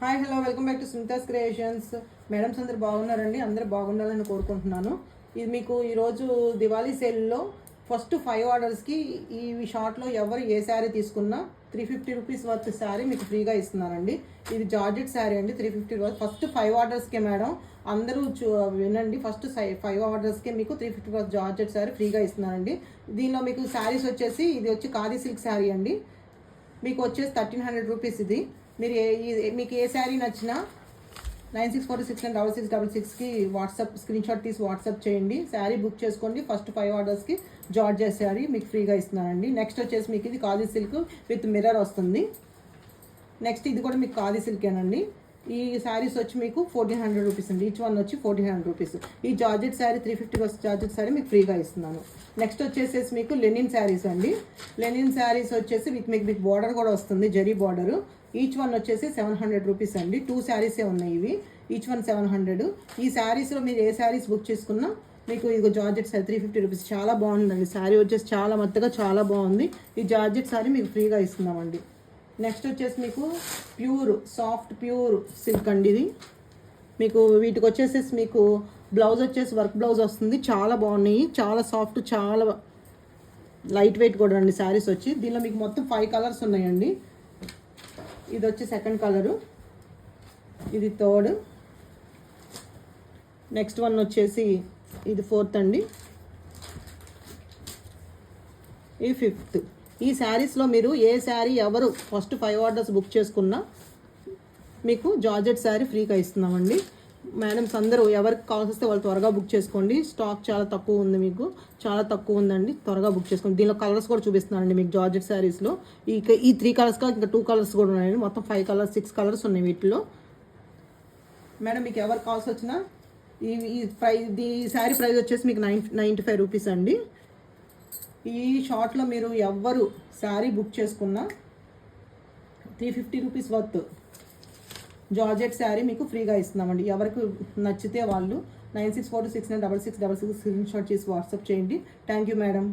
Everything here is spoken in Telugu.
Hi hello welcome back to Sunita's creations. Madams అందరు బాగున్నారండి, అందరు బాగుండాలని కోరుకుంటున్నాను. ఇది మీకు ఈరోజు దివాళీ సేల్లో ఫస్ట్ 5 ఆర్డర్స్కి ఈ షార్ట్లో ఎవరు ఏ శారీ తీసుకున్నా 350 రూపీస్ వర్త్ శారీ మీకు ఫ్రీగా ఇస్తున్నానండి. ఇది జార్జెట్ శారీ అండి, 350 వర్త్. ఫస్ట్ 5 ఆర్డర్స్కే మేడం, అందరూ వినండి. ఫస్ట్ 5 ఆర్డర్స్కే మీకు 350 వర్త్ జార్జెట్ శారీ ఫ్రీగా ఇస్తున్నానండి. దీనిలో మీకు శారీస్ వచ్చేసి ఇది వచ్చి ఖాదీ సిల్క్ శారీ అండి, మీకు వచ్చేసి 1300 రూపీస్. ఇది మీరు మీకు ఏ శారీ నచ్చినా 9646966666కి వాట్సాప్ స్క్రీన్ షాట్ తీసి వాట్సాప్ చేయండి. శారీ బుక్ చేసుకోండి. ఫస్ట్ 5 ఆర్డర్స్కి జార్జెట్ శారీ మీకు ఫ్రీగా ఇస్తున్నానండి. నెక్స్ట్ వచ్చేసి మీకు ఇది ఖాదీ సిల్క్ విత్ మిర్రర్ వస్తుంది. నెక్స్ట్ ఇది కూడా మీకు ఖాదీ సిల్కేనండి. ఈ శారీస్ వచ్చి మీకు 1400 రూపీస్ అండి. ఈచ్ వన్ వచ్చి 1400 రూపీస్. ఈ జార్జెట్ శారీ 350 జార్జెట్ శారీ మీకు ఫ్రీగా ఇస్తున్నాను. నెక్స్ట్ వచ్చేసేసి మీకు లెనిన్ శారీస్ అండి. లెనిన్ శారీస్ వచ్చేసి మీకు బార్డర్ కూడా వస్తుంది, జరీ బార్డరు. ఈచ్ వన్ వచ్చేసి 700 రూపీస్ అండి. 2 శారీసే ఉన్నాయి ఇవి, ఈచ్ వన్ 700. ఈ శారీస్లో మీరు ఏ శారీస్ బుక్ చేసుకున్నా మీకు ఇది జార్జెట్ శారీ 350 రూపీస్. చాలా బాగుందండి శారీ, వచ్చేసి చాలా మెత్తగా చాలా బాగుంది. ఈ జార్జెట్ శారీ మీకు ఫ్రీగా ఇస్తున్నామండి. నెక్స్ట్ వచ్చేసి మీకు ప్యూర్ సిల్క్ అండి. ఇది మీకు వీటికి వచ్చేసేసి మీకు బ్లౌజ్ వచ్చేసి వర్క్ బ్లౌజ్ వస్తుంది. చాలా బాగున్నాయి, చాలా సాఫ్ట్, చాలా లైట్ వెయిట్ కూడా అండి శారీస్ వచ్చి. దీనిలో మీకు మొత్తం 5 కలర్స్ ఉన్నాయండి. ఇది వచ్చి సెకండ్ కలరు, ఇది థర్డ్, నెక్స్ట్ వన్ వచ్చేసి ఇది ఫోర్త్ అండి, ఇది ఫిఫ్త్. ఈ శారీస్లో మీరు ఏ శారీ ఎవరు ఫస్ట్ 5 ఆర్డర్స్ బుక్ చేసుకున్నా మీకు జార్జెట్ శారీ ఫ్రీగా ఇస్తున్నామండి. మేడమ్స్ అందరూ ఎవరికి కాల్స్ వస్తే వాళ్ళు త్వరగా బుక్ చేసుకోండి. స్టాక్ చాలా తక్కువ ఉంది, మీకు చాలా తక్కువ ఉందండి, త్వరగా బుక్ చేసుకోండి. దీనిలో కలర్స్ కూడా చూపిస్తున్నానండి మీకు జార్జెట్ శారీస్లో. ఈ 3 కలర్స్ కాదు, ఇంకా 2 కలర్స్ కూడా ఉన్నాయండి. మొత్తం 5 కలర్స్ 6 కలర్స్ ఉన్నాయి వీటిలో. మేడం మీకు ఎవరు కాల్స్ వచ్చినా ఈ శారీ ప్రైస్ వచ్చేసి మీకు 95 రూపీస్ అండి. ఈ షార్ట్లో మీరు ఎవ్వరు శారీ బుక్ చేసుకున్నా 350 రూపీస్ వర్త్ జార్జెట్ శారీ మీకు ఫ్రీగా ఇస్తున్నామండి. ఎవరికి నచ్చితే వాళ్ళు 9646966666 స్క్రీన్ షాట్ చేసి వాట్సాప్ చేయండి. Thank you madam.